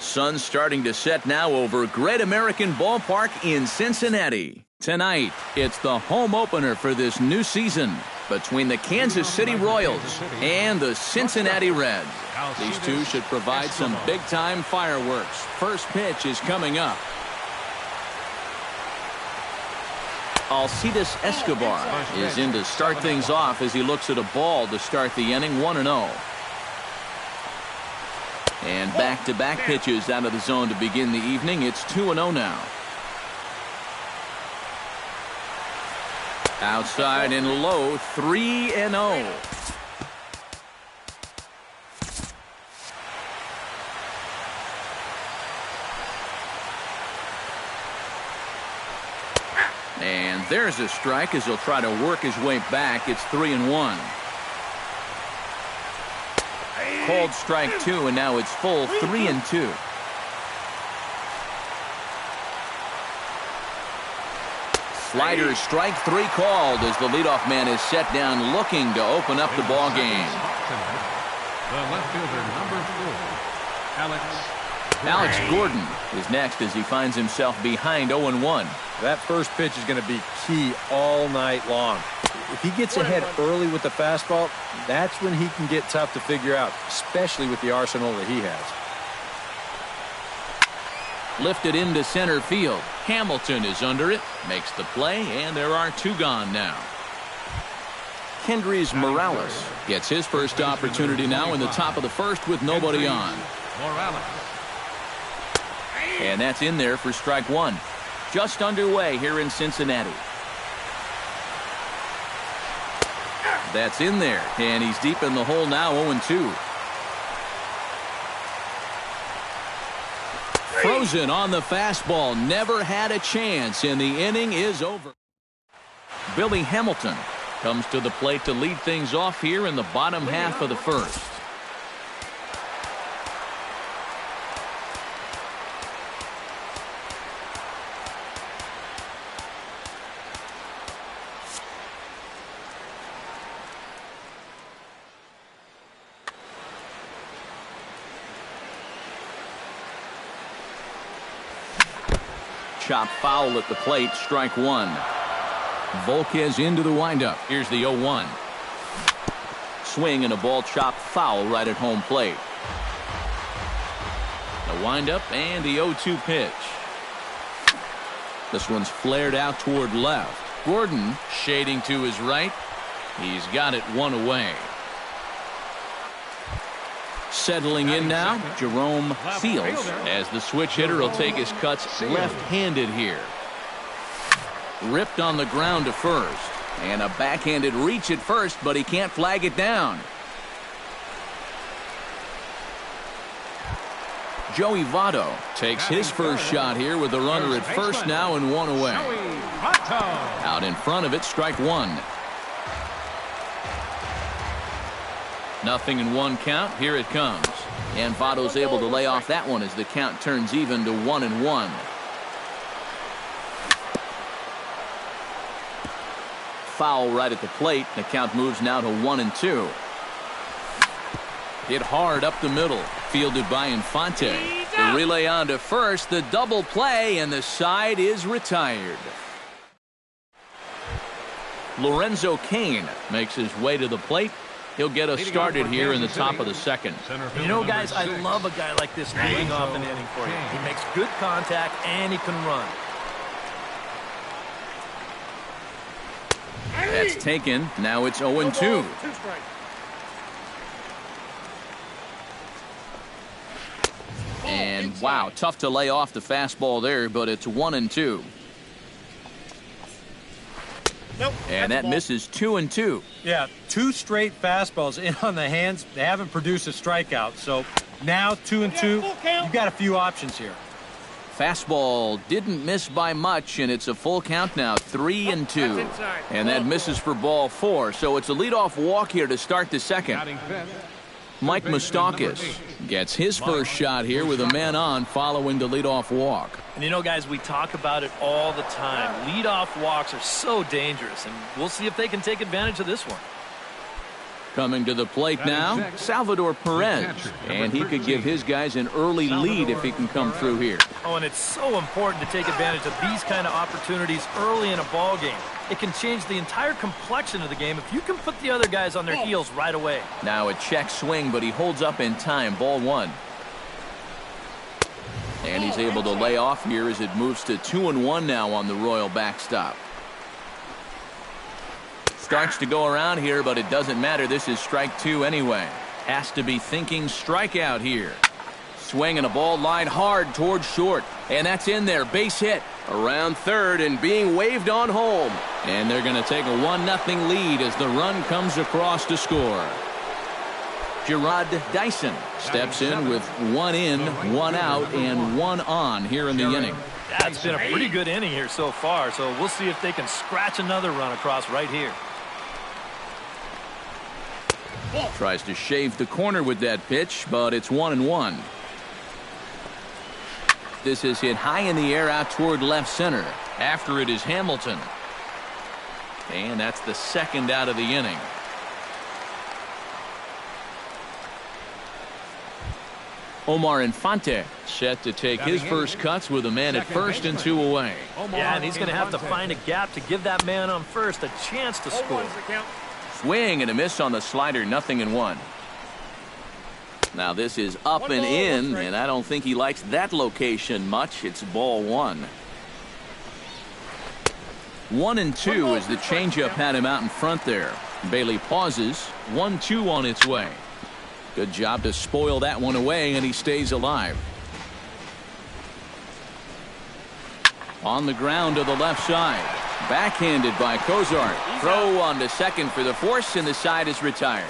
Sun's starting to set now over Great American Ballpark in Cincinnati. Tonight, it's the home opener for this new season between the Kansas City Royals and the Cincinnati Reds. These two should provide some big-time fireworks. First pitch is coming up. Alcides Escobar is in to start things off as he looks at a ball to start the inning 1-0. And back-to-back pitches out of the zone to begin the evening. It's 2-0 now. Outside and low, 3-0. And there's a strike as he'll try to work his way back. It's 3-1. Called strike two, and now it's full 3-2. Slider strike three called as the leadoff man is set down looking to open up the ball game. The left fielder, number 4, Alex Gordon is next as he finds himself behind 0-1. That first pitch is going to be key all night long. If he gets ahead early with the fastball, that's when he can get tough to figure out, especially with the arsenal that he has. Lifted into center field. Hamilton is under it, makes the play, and there are two gone now. Kendrys Morales gets his first opportunity now in the top of the first with nobody on. And that's in there for strike one. Just underway here in Cincinnati. That's in there, and he's deep in the hole now, 0-2. Frozen on the fastball, never had a chance, and the inning is over. Billy Hamilton comes to the plate to lead things off here in the bottom half of the first. Chop foul at the plate, strike one. Volquez into the windup. Here's the 0-1. Swing and a ball chopped foul right at home plate. The windup and the 0-2 pitch. This one's flared out toward left. Gordon shading to his right. He's got it one away. Settling in now, Jerome Fields, as the switch hitter will take his cuts left-handed here. Ripped on the ground to first, and a backhanded reach at first, but he can't flag it down. Joey Votto takes his first shot here with the runner at first now and one away. Out in front of it, strike one. 0-1 count. Here it comes. And Votto's able to lay off that one as the count turns even to 1-1. Foul right at the plate. The count moves now to 1-2. Hit hard up the middle. Fielded by Infante. The relay on to first. The double play, and the side is retired. Lorenzo Cain makes his way to the plate. He'll get us started here in the top of the second. You know, guys, I love a guy like this leading off an inning for you. He makes good contact, and he can run. That's taken. Now it's 0-2. And, wow, tough to lay off the fastball there, but it's 1-2. Nope, and that misses 2-2. Yeah, two straight fastballs in on the hands. They haven't produced a strikeout. So now 2-2. You've got a few options here. Fastball didn't miss by much, and it's a full count now, 3-2. And that misses for ball 4. So it's a leadoff walk here to start the second. Mike Moustakas gets his first shot here with a man on following the leadoff walk. And you know, guys, we talk about it all the time. Leadoff walks are so dangerous, and we'll see if they can take advantage of this one. Coming to the plate now, Salvador Perez. And he could give his guys an early lead if he can come through here. Oh, and it's so important to take advantage of these kind of opportunities early in a ball game. It can change the entire complexion of the game if you can put the other guys on their heels right away. Now a check swing, but he holds up in time. Ball one. And he's able to lay off here as it moves to 2-1 now on the Royal backstop. Starts to go around here, but it doesn't matter. This is strike two anyway. Has to be thinking strikeout here. Swinging a ball line hard towards short. And that's in there. Base hit. Around third and being waved on home. And they're going to take a 1-0 lead as the run comes across to score. Gerard Dyson steps in with 1 in, 1 out, and 1 on here in the inning. That's been a pretty good inning here so far, so we'll see if they can scratch another run across right here. Tries to shave the corner with that pitch, but it's 1-1. This is hit high in the air out toward left center. After it is Hamilton. And that's the second out of the inning. Omar Infante set to take his first cuts with a man at first and 2 away. Yeah, and he's going to have to find a gap to give that man on first a chance to score. Swing and a miss on the slider, 0-1. Now this is up and in, and I don't think he likes that location much. It's ball one. 1-2 as the changeup had him out in front there. Bailey pauses. 1-2 on its way. Good job to spoil that one away, and he stays alive. On the ground to the left side. Backhanded by Cozart. Throw on to second for the force, and the side is retired.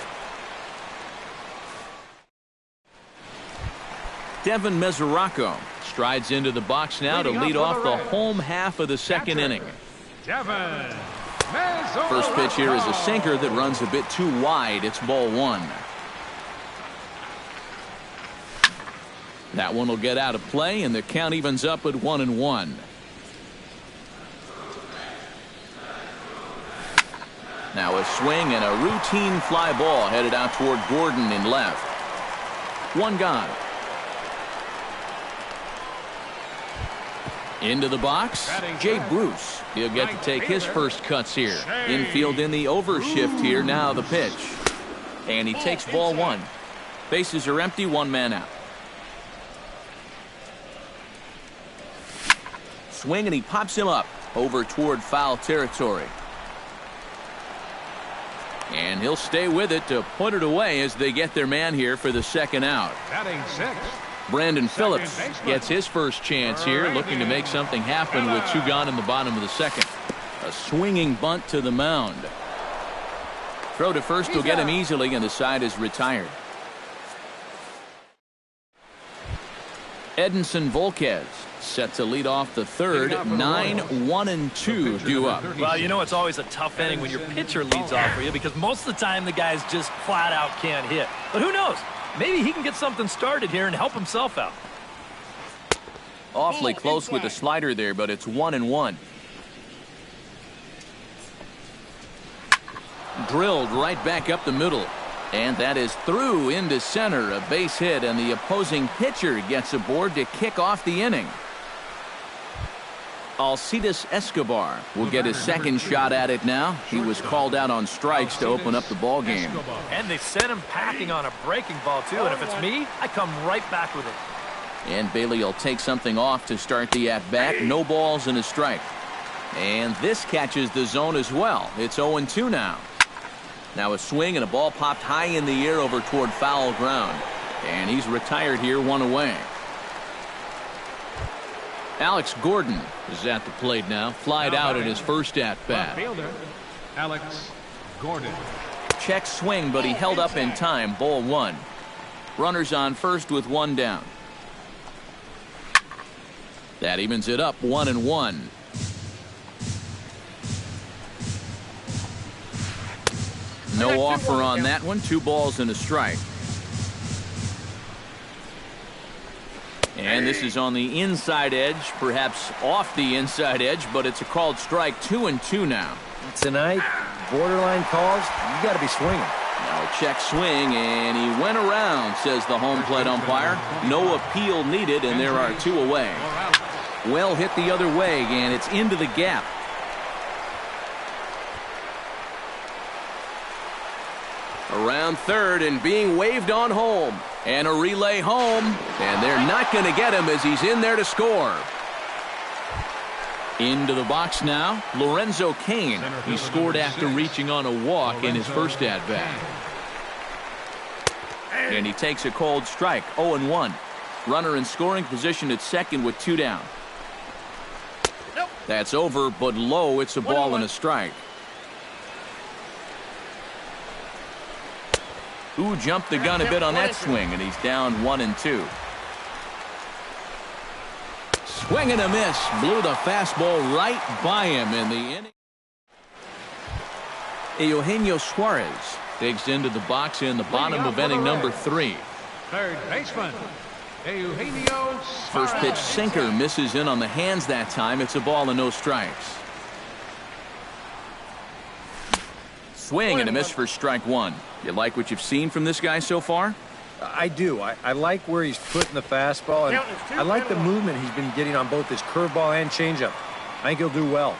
Devin Mesoraco strides into the box now to lead off the home half of the second inning. First pitch here is a sinker that runs a bit too wide. It's ball one. That one will get out of play, and the count evens up at 1-1. Now a swing and a routine fly ball headed out toward Gordon in left. One gone. Into the box, Jay Bruce. He'll get to take his first cuts here. Infield in the overshift here. Now the pitch. And he takes ball one. Bases are empty, 1 man out. Swing and he pops him up over toward foul territory. And he'll stay with it to put it away as they get their man here for the second out. Batting sixth. Brandon Phillips gets his first chance here, looking to make something happen with 2 gone in the bottom of the second. A swinging bunt to the mound. Throw to first will get him easily, and the side is retired. Edinson Volquez set to lead off the third. 9-1-2 due up. Well, you know it's always a tough inning when your pitcher leads off for you, because most of the time the guys just flat out can't hit. But who knows? Maybe he can get something started here and help himself out. Awfully close with the slider there, but it's 1-1. Drilled right back up the middle. And that is through into center. A base hit, and the opposing pitcher gets aboard to kick off the inning. Alcides Escobar will get his second shot at it now. He was called out on strikes to open up the ball game. And they sent him packing on a breaking ball, too. And if it's me, I come right back with it. And Bailey will take something off to start the at-bat. No balls and a strike. And this catches the zone as well. It's 0-2 now. Now a swing and a ball popped high in the air over toward foul ground. And he's retired here, 1 away. Alex Gordon is at the plate now. Flied out at his first at-bat. Fielder Alex Gordon. Check swing, but he held up in time. Ball one. Runners on first with 1 down. That evens it up, 1-1. No offer on that one. 2 balls and a strike. And this is on the inside edge, perhaps off the inside edge, but it's a called strike. 2-2 now. Tonight, borderline calls, you got to be swinging. Now A check swing, and he went around, says the home plate umpire. No appeal needed, and there are 2 away. Well hit the other way, and it's into the gap. Around third and being waved on home. And a relay home. And they're not going to get him as he's in there to score. Into the box now, Lorenzo Cain. He scored after reaching on a walk in his first at-bat. And he takes a cold strike, 0-1. Runner in scoring position at second with 2 down. That's over, but low. It's a ball and a strike. Who jumped the gun a bit on that swing, and he's down 1-2. Swing and a miss. Blew the fastball right by him in the inning. Eugenio Suarez digs into the box in the bottom of inning number 3. Third baseman, Eugenio First pitch Suarez. sinker misses in on the hands that time. It's a ball and no strikes. Swing and a miss for strike 1. You like what you've seen from this guy so far? I do. I like where he's putting the fastball, and I like the movement he's been getting on both his curveball and changeup. I think he'll do well.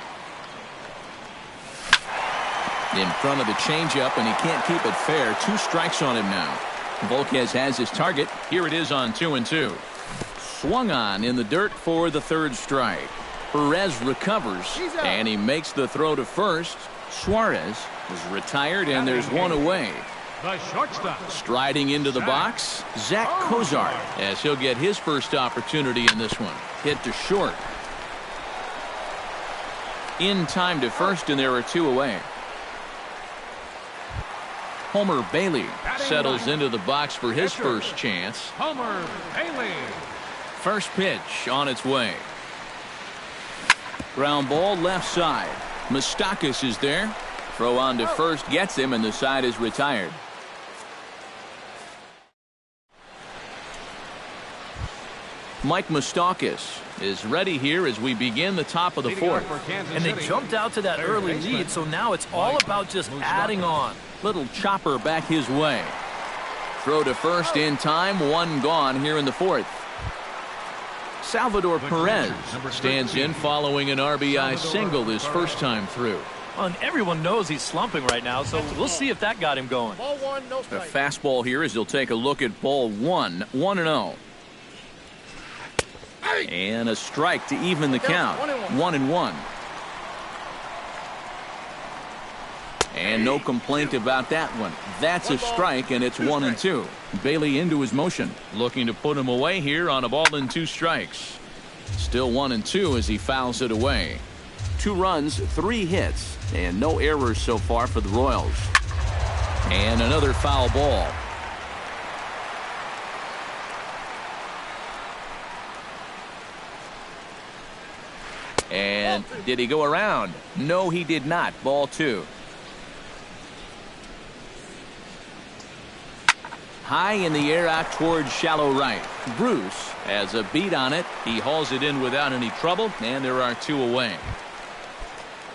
In front of the changeup, and he can't keep it fair. 2 strikes on him now. Volquez has his target. Here it is on 2-2. Swung on in the dirt for the 3rd strike. Perez recovers, and he makes the throw to first. Suarez is retired, and there's 1 away. The shortstop. Striding into the box, Zach Cozart, as he'll get his first opportunity in this one. Hit to short. In time to first, and there are 2 away. Homer Bailey settles into the box for his first chance. Homer Bailey. First pitch on its way. Ground ball left side. Moustakas is there. Throw on to first gets him, and the side is retired. Mike Moustakas is ready here as we begin the top of the 4th. And they jumped out to that early lead, so now it's all about just adding on. Little chopper back his way. Throw to first in time. 1 gone here in the 4th. Salvador Perez stands in following an RBI single his first time through. Well, and everyone knows he's slumping right now, so we'll see if that got him going. Ball 1, no A strike. fastball here as he'll take a look at ball 1. 1-0. And a strike to even the count. 1-1. And no complaint about that one. That's a strike, and it's 1-2. Bailey into his motion, looking to put him away here on a ball and 2 strikes. Still 1-2 as he fouls it away. 2 runs, 3 hits, and no errors so far for the Royals. And another foul ball. And did he go around? No, he did not. Ball 2. High in the air out towards shallow right. Bruce has a beat on it. He hauls it in without any trouble, and there are 2 away.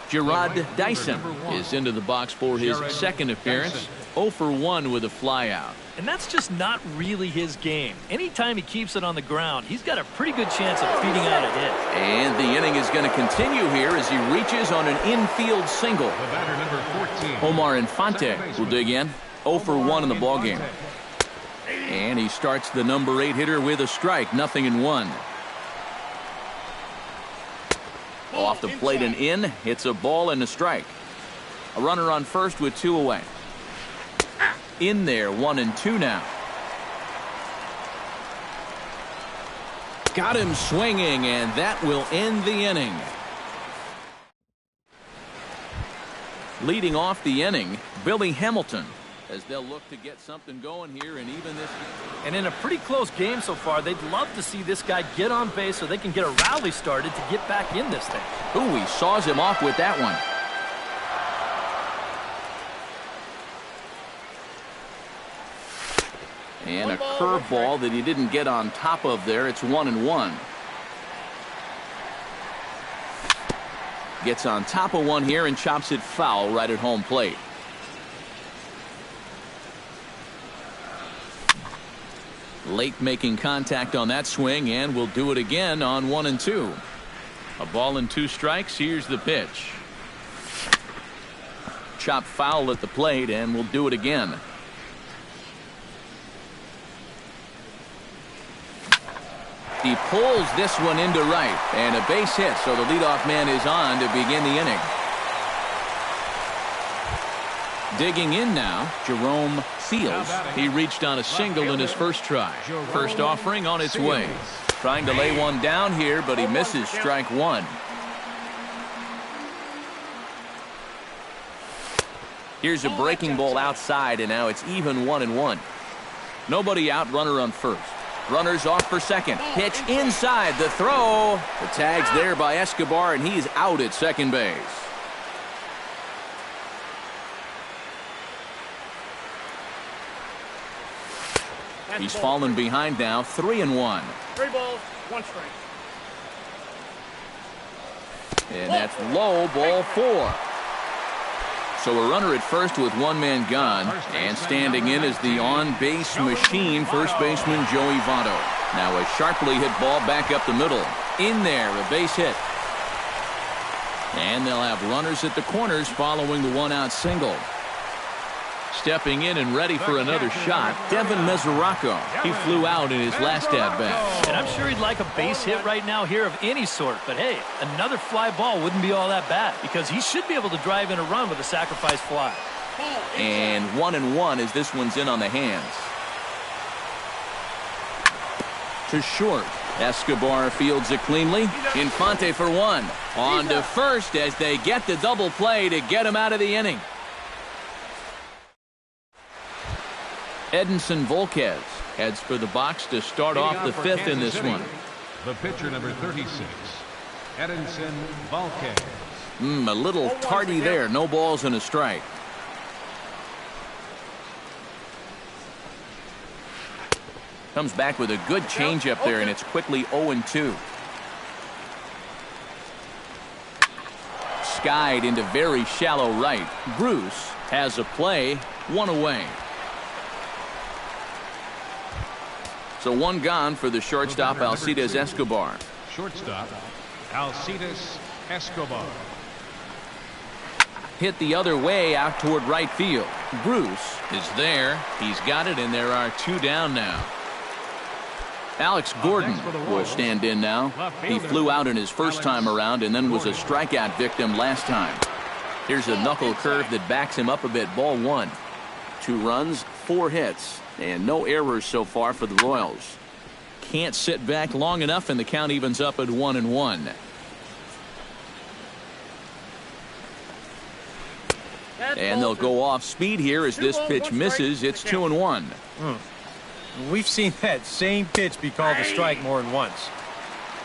Gerard Dyson is into the box for his second appearance. 0 for 1 with a flyout. And that's just not really his game. Anytime he keeps it on the ground, he's got a pretty good chance of feeding out a hit. And the inning is going to continue here as he reaches on an infield single. The batter number 14. Omar Infante will dig in. 0 for 1 in the ballgame. And he starts the number 8 hitter with a strike. 0-1. Off the plate and in. Hits a ball and a strike. A runner on first with 2 away. In there, 1-2 now. Got him swinging, and that will end the inning. Leading off the inning, Billy Hamilton, as they'll look to get something going here and even this game. And in a pretty close game so far, they'd love to see this guy get on base so they can get a rally started to get back in this thing. Ooh, he saws him off with that one. And a curveball that he didn't get on top of there. It's 1-1. Gets on top of one here and chops it foul right at home plate. Late making contact on that swing, and will do it again on 1-2. A ball and 2 strikes. Here's the pitch. Chop foul at the plate, and will do it again. He pulls this one into right, and a base hit, so the leadoff man is on to begin the inning. Digging in now, Jerome Seals. He reached on a single in his first try. First offering on its way. Trying to lay one down here, but he misses strike 1. Here's a breaking ball outside, and now it's even 1-1. Nobody out, runner on first. Runners off for second. Pitch inside, the throw. The tag's there by Escobar, and he's out at second base. He's fallen behind now, 3-1. 3 balls, 1 strike. And that's low, ball 4. So a runner at first with 1 man gone, and standing in is the on-base machine, first baseman Joey Votto. Now a sharply hit ball back up the middle. In there, a base hit. And they'll have runners at the corners following the 1-out single. Stepping in and ready for another shot, Devin Mesoraco. He flew out in his last at-bat. And I'm sure he'd like a base hit right now here of any sort. But hey, another fly ball wouldn't be all that bad because he should be able to drive in a run with a sacrifice fly. And 1-1 as this one's in on the hands. To short. Escobar fields it cleanly. Infante for 1. On to first as they get the double play to get him out of the inning. Edinson Volquez heads for the box to start off the 5th in this one. The pitcher, number 36, Edinson Volquez. A little tardy there. No balls and a strike. Comes back with a good changeup there, and it's quickly 0-2. Skied into very shallow right. Bruce has a play, 1 away. So 1 gone for the shortstop Alcides Escobar. Shortstop Alcides Escobar. Hit the other way out toward right field. Bruce is there. He's got it, and there are 2 down now. Alex Gordon will stand in now. He flew out in his first time around and then was a strikeout victim last time. Here's a knuckle curve that backs him up a bit. Ball 1. 2 runs, 4 hits. And no errors so far for the Royals. Can't sit back long enough, and the count evens up at 1-1. And they'll go off speed here as this pitch misses. It's 2-1. We've seen that same pitch be called a strike more than once.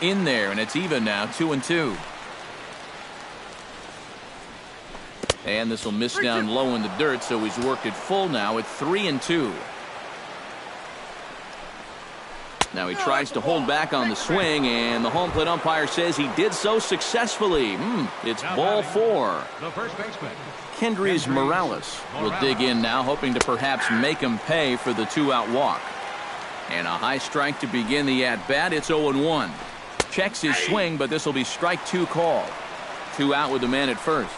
In there, and it's even now, 2-2. And this will miss down low in the dirt, so he's worked it full now at 3-2. Now he tries to hold back on the swing, and the home plate umpire says he did so successfully. It's ball 4. The first baseman, Kendrys Morales will dig in now, hoping to perhaps make him pay for the 2-out walk. And a high strike to begin the at-bat. It's 0-1. Checks his swing, but this will be strike 2 call. 2 out with the man at first.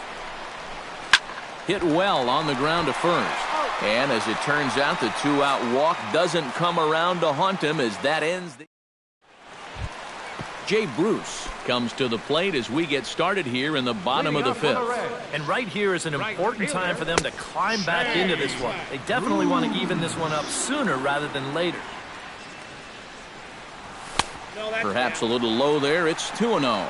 Hit well on the ground to first. And as it turns out, the 2-out walk doesn't come around to haunt him as that ends the... Jay Bruce comes to the plate as we get started here in the bottom of the 5th. And right here is an important time for them to climb back into this one. They definitely want to even this one up sooner rather than later. Perhaps a little low there. It's 2-0.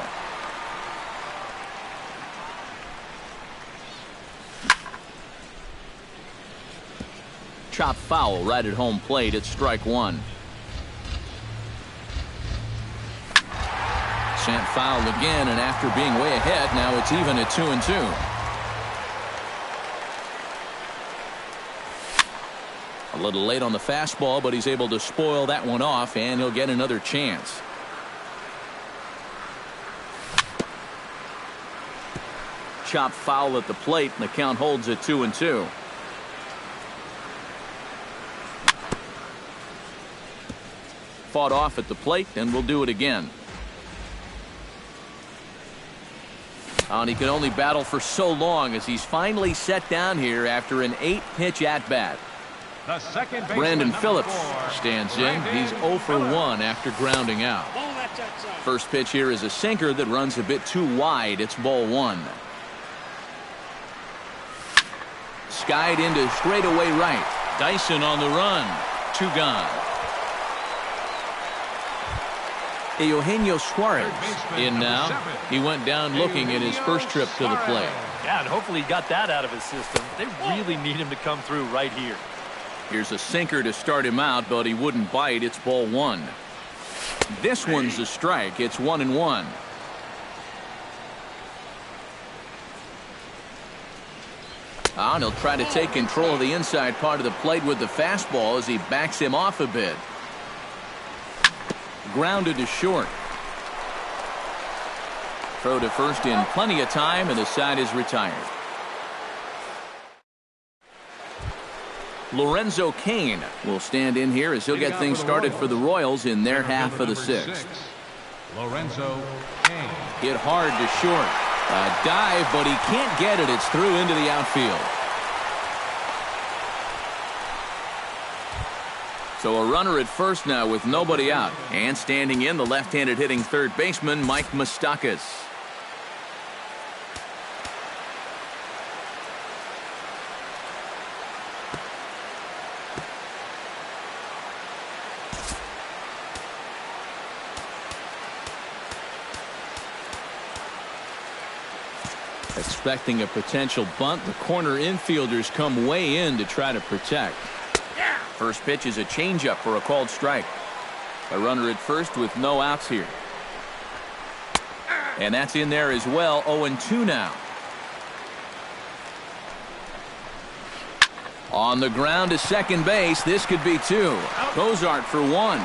Chop foul right at home plate. It's strike 1. Sent foul again, and after being way ahead, now it's even at 2-2. A little late on the fastball, but he's able to spoil that one off, and he'll get another chance. Chop foul at the plate, and the count holds at 2-2. fought off at the plate and will do it again. And he can only battle for so long as he's finally set down here after an 8-pitch at-bat. The second baseman, Brandon number Phillips 4, stands in. He's 0 for 1 after grounding out. Ball that's outside. First pitch here is a sinker that runs a bit too wide. It's ball 1. Skied into straightaway right. Dyson on the run. 2 gone. Eugenio Suarez in now. He went down looking at his first trip to the plate. Yeah, and hopefully he got that out of his system. They really need him to come through right here. Here's a sinker to start him out, but he wouldn't bite. It's ball 1. This one's a strike. It's 1-1. And he'll try to take control of the inside part of the plate with the fastball as he backs him off a bit. Grounded to short. Throw to first in plenty of time, and the side is retired. Lorenzo Cain will stand in here as he'll get things started for the Royals in their half of the 6th. Lorenzo Cain. Hit hard to short. A dive, but he can't get it. It's through into the outfield. So a runner at first now with nobody out. And standing in, the left-handed hitting third baseman, Mike Moustakas. Expecting a potential bunt, the corner infielders come way in to try to protect. First pitch is a changeup for a called strike. A runner at first with no outs here. And that's in there as well. 0-2 now. On the ground to second base. This could be 2. Cozart for 1.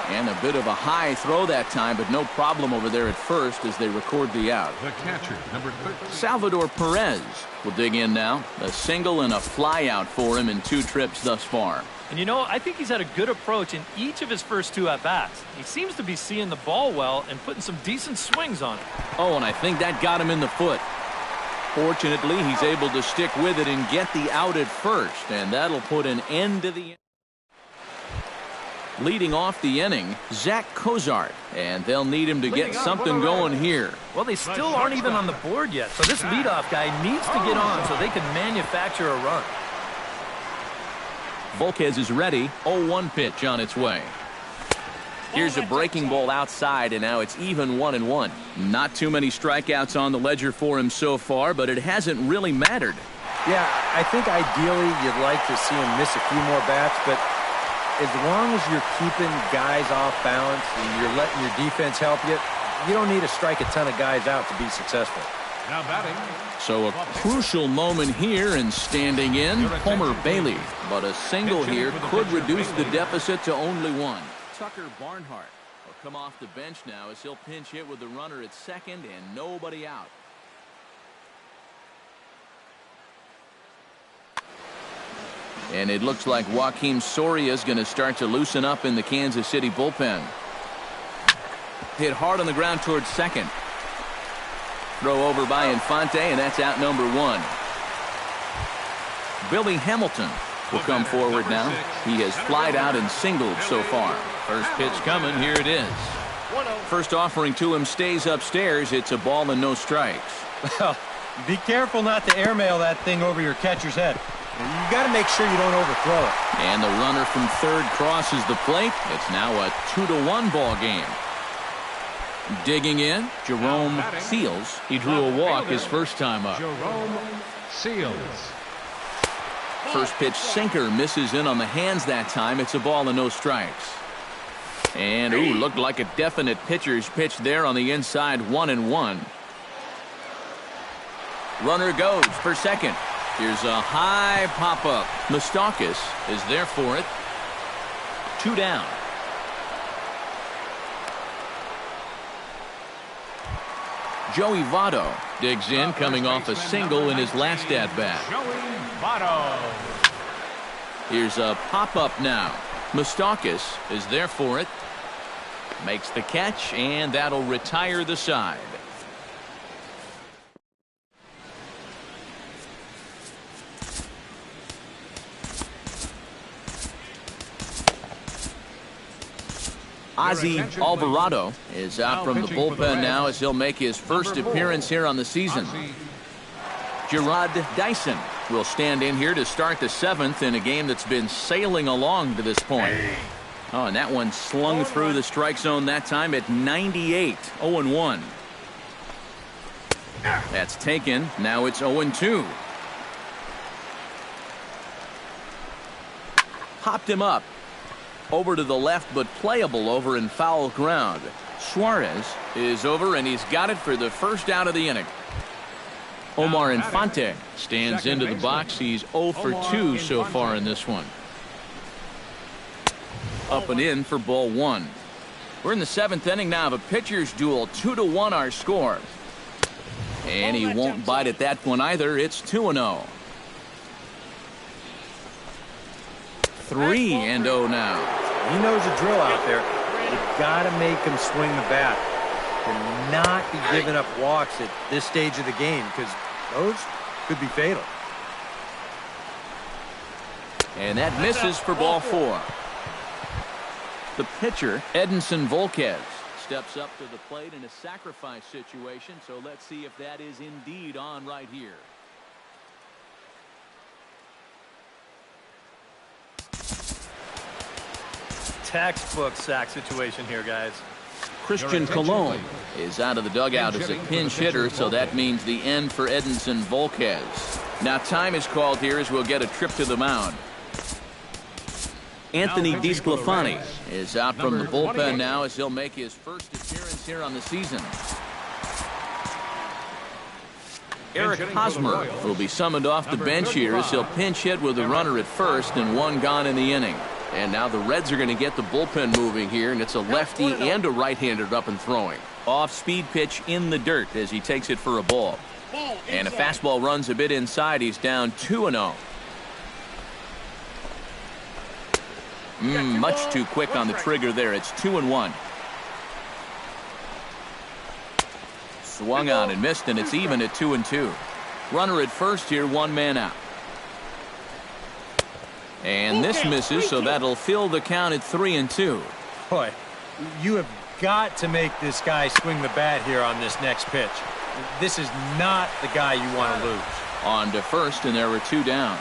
And a bit of a high throw that time, but no problem over there at first as they record the out. The catcher, number 13. Salvador Perez will dig in now. A single and a fly out for him in 2 trips thus far. And you know, I think he's had a good approach in each of his first 2 at-bats. He seems to be seeing the ball well and putting some decent swings on it. Oh, and I think that got him in the foot. Fortunately, he's able to stick with it and get the out at first, and that'll put an end to the inning. Leading off the inning, Zach Cozart, and they'll need him to get something going here. Well, they still aren't even on the board yet, so this leadoff guy needs to get on so they can manufacture a run. Volquez is ready. 0-1 pitch on its way. Here's a breaking ball outside, and now it's even 1-1. Not too many strikeouts on the ledger for him so far, but it hasn't really mattered. Yeah, I think ideally you'd like to see him miss a few more bats, but as long as you're keeping guys off balance and you're letting your defense help you, you don't need to strike a ton of guys out to be successful. Now batting. So a crucial moment here, and standing in, Homer Bailey. But a single here could reduce the deficit to only 1. Tucker Barnhart will come off the bench now as he'll pinch hit with the runner at second and nobody out. And it looks like Joakim Soria is going to start to loosen up in the Kansas City bullpen. Hit hard on the ground towards second. Throw over by Infante, and that's out number 1. Billy Hamilton will come forward now. He has flied out and singled so far. First pitch coming. Here it is. First offering to him stays upstairs. It's a ball and no strikes. Well, be careful not to airmail that thing over your catcher's head. You got to make sure you don't overthrow it. And the runner from third crosses the plate. It's now a 2-1 ball game. Digging in, Jerome Seals. He drew a walk his first time up. Jerome Seals. First pitch sinker misses in on the hands that time. It's a ball and no strikes. And, ooh, looked like a definite pitcher's pitch there on the inside. 1-1. Runner goes for second. Here's a high pop-up. Moustakas is there for it. 2 down. Joey Votto digs in, coming off a single in his last at-bat. Joey Votto. Here's a pop-up now. Moustakas is there for it. Makes the catch, and that'll retire the side. Ozzy Alvarado is out from the bullpen now as he'll make his first appearance here on the season. Gerard Dyson will stand in here to start the 7th in a game that's been sailing along to this point. Oh, and that one slung through the strike zone that time at 98, 0-1. That's taken. Now it's 0-2. Popped him up. Over to the left, but playable over in foul ground. Suarez is over, and he's got it for the first out of the inning. Omar Infante stands into the box. He's 0 for 2 so far in this one. Up and in for ball 1. We're in the 7th inning now of a pitcher's duel. 2-1 our score. And he won't bite at that one either. It's 2-0. 3-0 now. He knows the drill out there. You've got to make him swing the bat. Cannot be giving up walks at this stage of the game because those could be fatal. And that misses for ball 4. The pitcher, Edinson Volquez, steps up to the plate in a sacrifice situation. So let's see if that is indeed on right here. Textbook sack situation here, guys. Christian Colon is out of the dugout as a pinch hitter, so that means the end for Edinson Volquez. Now time is called here as we'll get a trip to the mound. Anthony DeSclafani is out from the bullpen now as he'll make his first appearance here on the season. Eric Hosmer will be summoned off the bench here as he'll pinch hit with a runner at first and one gone in the inning. And now the Reds are going to get the bullpen moving here, and it's a lefty and a right-hander up and throwing. Off-speed pitch in the dirt as he takes it for a ball. And a fastball runs a bit inside. He's down 2-0. Much too quick on the trigger there. It's 2-1. Swung on and missed, and it's even at 2-2. Runner at first here, one man out. And this misses, so that'll fill the count at 3-2. Boy, you have got to make this guy swing the bat here on this next pitch. This is not the guy you want to lose. On to first, and there were 2 down.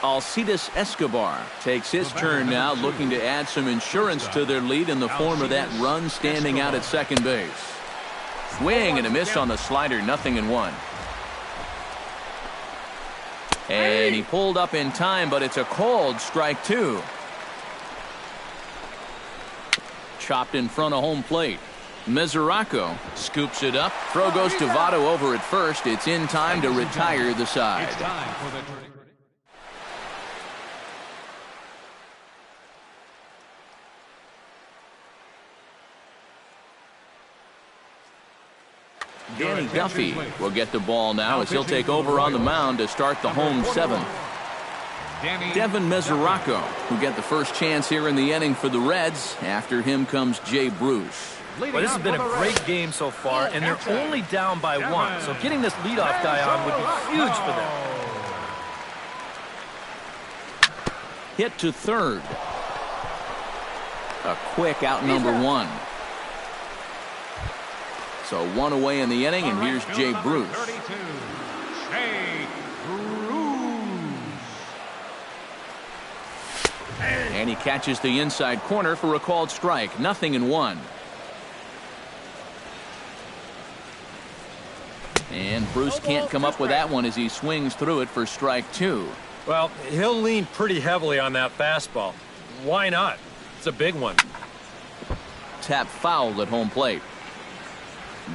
Alcides Escobar takes his turn now, looking to add some insurance to their lead in the form of that run standing out at second base. Swing and a miss on the slider, 0-1. And he pulled up in time, but it's a cold strike 2. Chopped in front of home plate. Mesoraco scoops it up. Throw goes to Votto over at first. It's in time to retire the side. Danny Duffy will get the ball now as he'll take over on the mound to start the home 7th. Devin Mesoraco will get the first chance here in the inning for the Reds. After him comes Jay Bruce. Well, this has been a great game so far, and they're only down by 1. So getting this leadoff guy on would be huge for them. Hit to third. A quick out number 1. So 1 away in the inning, and here's Jay Bruce. And he catches the inside corner for a called strike. 0-1. And Bruce can't come up with that one as he swings through it for strike 2. Well, he'll lean pretty heavily on that fastball. Why not? It's a big one. Tap foul at home plate.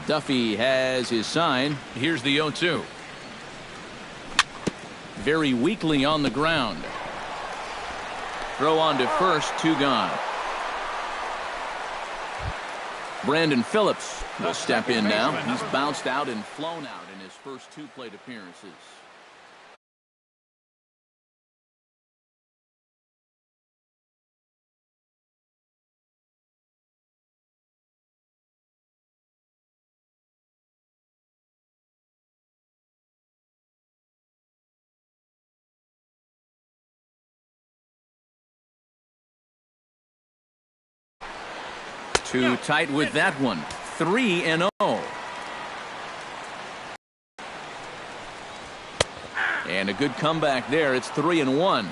Duffy has his sign. Here's the 0-2. Very weakly on the ground. Throw on to first, 2 gone. Brandon Phillips will step in now. He's bounced out and flown out in his first 2 plate appearances. Too tight with that one. 3-0. And a good comeback there. It's 3-1.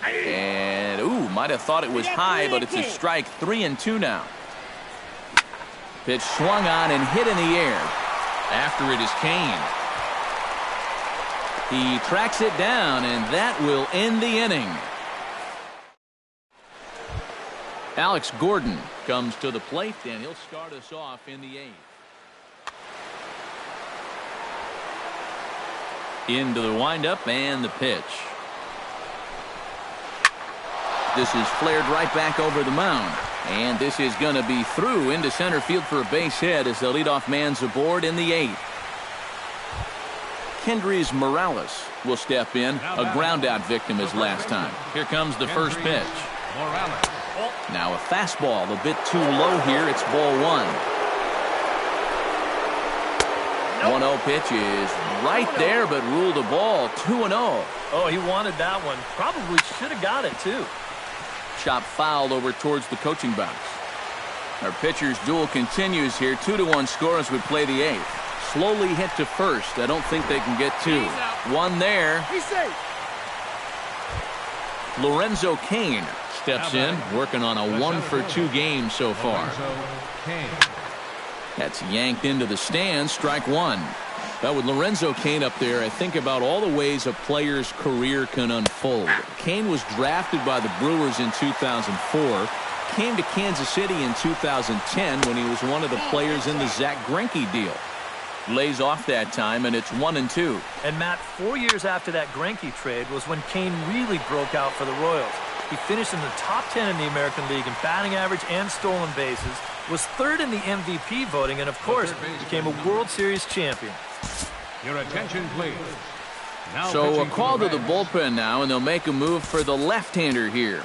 And, ooh, might have thought it was high, but it's a strike. 3-2 now. Pitch swung on and hit in the air. After it is Kane. He tracks it down, and that will end the inning. Alex Gordon comes to the plate, and he'll start us off in the 8th. Into the windup and the pitch. This is flared right back over the mound. And this is going to be through into center field for a base hit as the leadoff man's aboard in the 8th. Kendrys Morales will step in. A ground-out victim as last time. Here comes the first pitch. Now a fastball a bit too low here. It's ball 1. 1-0 pitch is right there, but ruled a ball. 2-0. Oh, he wanted that one. Probably should have got it, too. Chop fouled over towards the coaching box. Our pitcher's duel continues here. 2-1 score as we play the 8th. Slowly hit to first. I don't think they can get 2. One there. He's safe. Lorenzo Cain steps in, working on a 1-for-2 game so far. That's yanked into the stands. Strike 1. But with Lorenzo Cain up there, I think about all the ways a player's career can unfold. Cain was drafted by the Brewers in 2004, came to Kansas City in 2010 when he was one of the players in the Zach Greinke deal. Lays off that time, and it's 1-2. And Matt, 4 years after that Greinke trade was when Cain really broke out for the Royals. He finished in the top 10 in the American League in batting average and stolen bases, was 3rd in the MVP voting, and of course became a World Series champion. Your attention, please. Now so a call to the bullpen now, and they'll make a move for the left-hander here.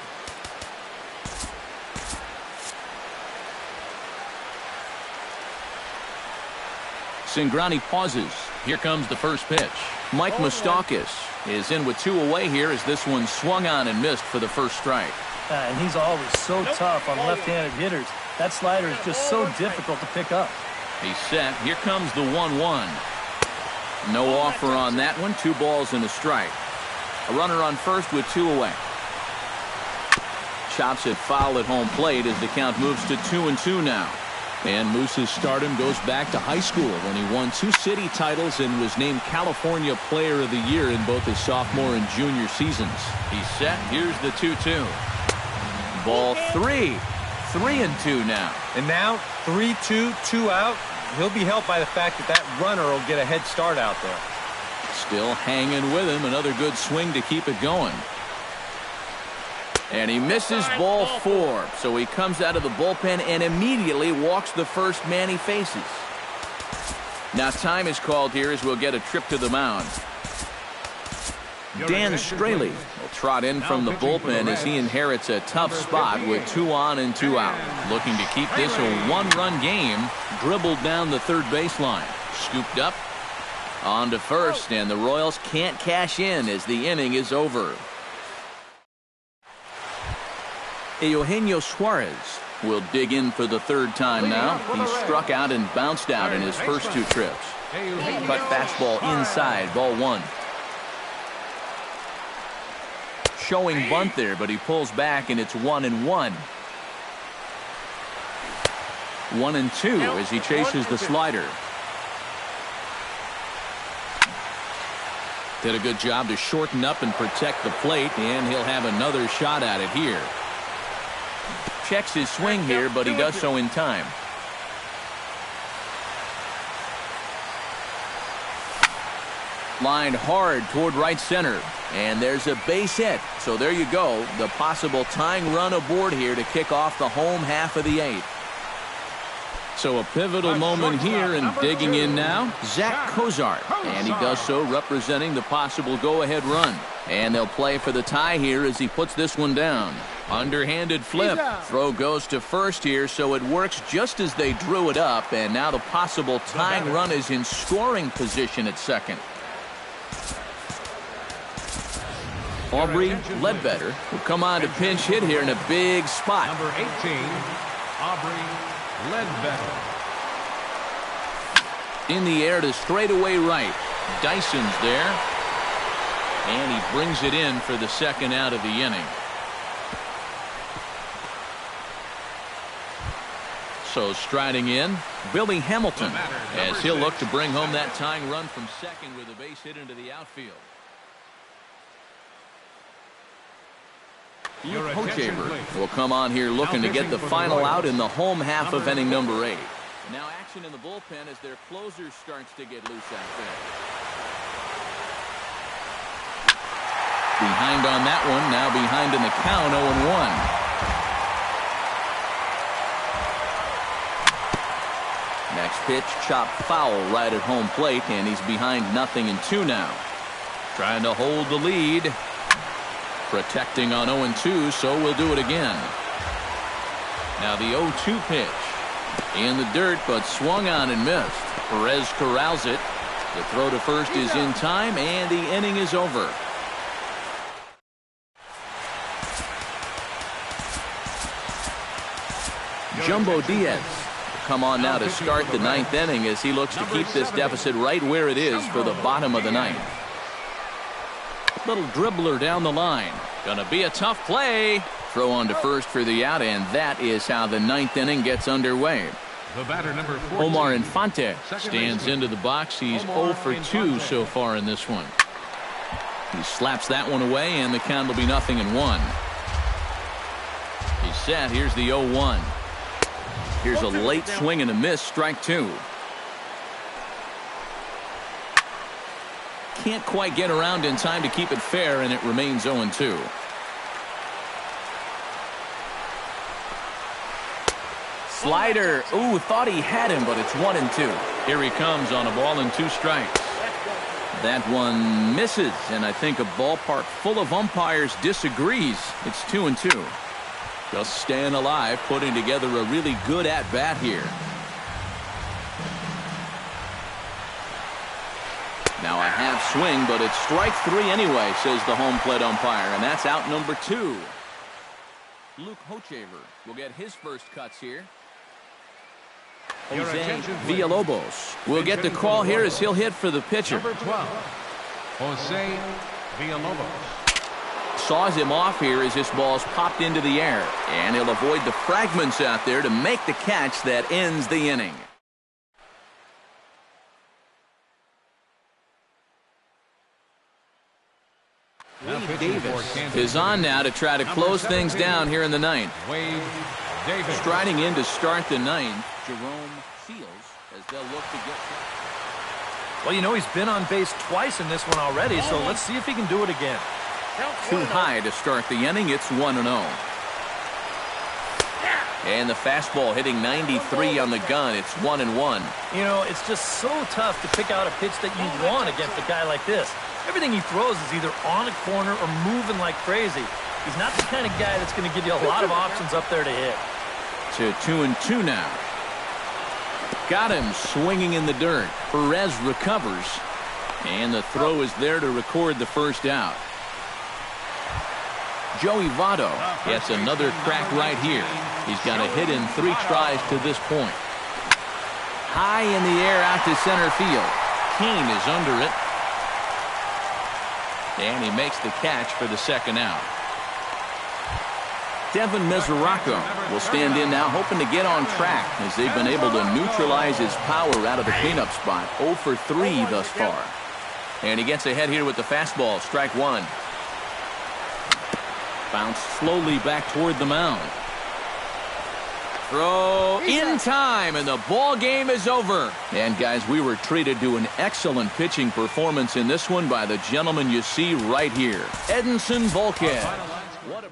Cingrani pauses. Here comes the first pitch. Mike Moustakas is in with 2 away here as this one swung on and missed for the first strike. And he's always so tough on left-handed hitters. That slider is just so difficult to pick up. He's set. Here comes the 1-1. No offer on that one. 2 balls and a strike. A runner on first with 2 away. Chops it foul at home plate as the count moves to 2-2 now. And Moose's stardom goes back to high school when he won 2 city titles and was named California Player of the Year in both his sophomore and junior seasons. He's set. Here's the 2-2. Ball 3. 3-2 now. And now 3-2, 2 out. He'll be helped by the fact that that runner will get a head start out there. Still hanging with him. Another good swing to keep it going. And he misses ball 4. So he comes out of the bullpen and immediately walks the first man he faces. Now time is called here as we'll get a trip to the mound. Dan Straley will trot in from the bullpen as he inherits a tough spot with 2 on and 2 out. Looking to keep this a 1-run game. Dribbled down the third baseline. Scooped up. On to first, and the Royals can't cash in as the inning is over. Eugenio Suarez will dig in for the 3rd time now. He struck out and bounced out in his first 2 trips. Cut fastball inside, ball 1. Showing bunt there, but he pulls back, and it's 1-1. 1-2 as he chases the slider. Did a good job to shorten up and protect the plate, and he'll have another shot at it here. Checks his swing here, but he does so in time. Lined hard toward right center. And there's a base hit. So there you go. The possible tying run aboard here to kick off the home half of the 8th. So a pivotal moment here, and digging in now, Zach Cozart. And he does so representing the possible go-ahead run. And they'll play for the tie here as he puts this one down. Underhanded flip. Throw goes to first here, so it works just as they drew it up. And now the possible tying run is in scoring position at second. Aubrey Ledbetter will come on to pinch hit here in a big spot. Number 18, Aubrey Ledbetter. In the air to straightaway right. Dyson's there. And he brings it in for the second out of the inning. So striding in, Billy Hamilton, as he'll look to bring home that tying run from second with a base hit into the outfield. Luke Hochaver will come on here looking to get the final out in the home half of inning number 8. Now action in the bullpen as their closer starts to get loose out there. Behind on that one, now behind in the count, 0-1. Next pitch, chopped foul right at home plate, and he's behind 0-2 now. Trying to hold the lead. Protecting on 0-2, so we'll do it again. Now the 0-2 pitch. In the dirt, but swung on and missed. Perez corrals it. The throw to first is in time, and the inning is over. Jumbo Diaz come on now to start the 9th inning as he looks to keep this deficit right where it is for the bottom of the 9th. Little dribbler down the line. Gonna be a tough play. Throw on to first for the out, and that is how the 9th inning gets underway. The batter, number 14, Omar Infante stands into the box. He's 0 for 2 so far in this one. He slaps that one away, and the count will be 0-1. He's set. Here's the 0-1. Here's a late swing and a miss, strike 2. Can't quite get around in time to keep it fair, and it remains 0-2. Slider. Ooh, thought he had him, but it's 1-2. Here he comes on a ball and 2 strikes. That one misses, and I think a ballpark full of umpires disagrees. It's 2-2. Just staying alive, putting together a really good at-bat here. Now a half swing, but it's strike 3 anyway, says the home plate umpire, and that's out number 2. Luke Hochaver will get his first cuts here. Jose Villalobos will get the call here as he'll hit for the pitcher. Number 12, Jose Villalobos. Saws him off here as this ball's popped into the air, and he'll avoid the fragments out there to make the catch that ends the inning. Wade Davis is on now to try to close things down here in the 9th. Wade Davis. Striding in to start the 9th, Jerome Fields, as they'll look to get. Well, you know, he's been on base twice in this one already, so let's see if he can do it again. Too high to start the inning. It's 1-0. And the fastball hitting 93 on the gun. It's 1-1. You know, it's just so tough to pick out a pitch that you want against a guy like this. Everything he throws is either on a corner or moving like crazy. He's not the kind of guy that's going to give you a lot of options up there to hit. To 2-2 now. Got him swinging in the dirt. Perez recovers. And the throw is there to record the first out. Joey Votto gets another crack right here. He's got a hit in 3 tries to this point. High in the air out to center field. Kane is under it. And he makes the catch for the second out. Devin Mesoraco will stand in now, hoping to get on track as they've been able to neutralize his power out of the cleanup spot. 0 for 3 thus far. And he gets ahead here with the fastball. Strike 1. Bounce slowly back toward the mound. Throw in time, and the ball game is over. And guys, we were treated to an excellent pitching performance in this one by the gentleman you see right here, Edinson Volquez. What a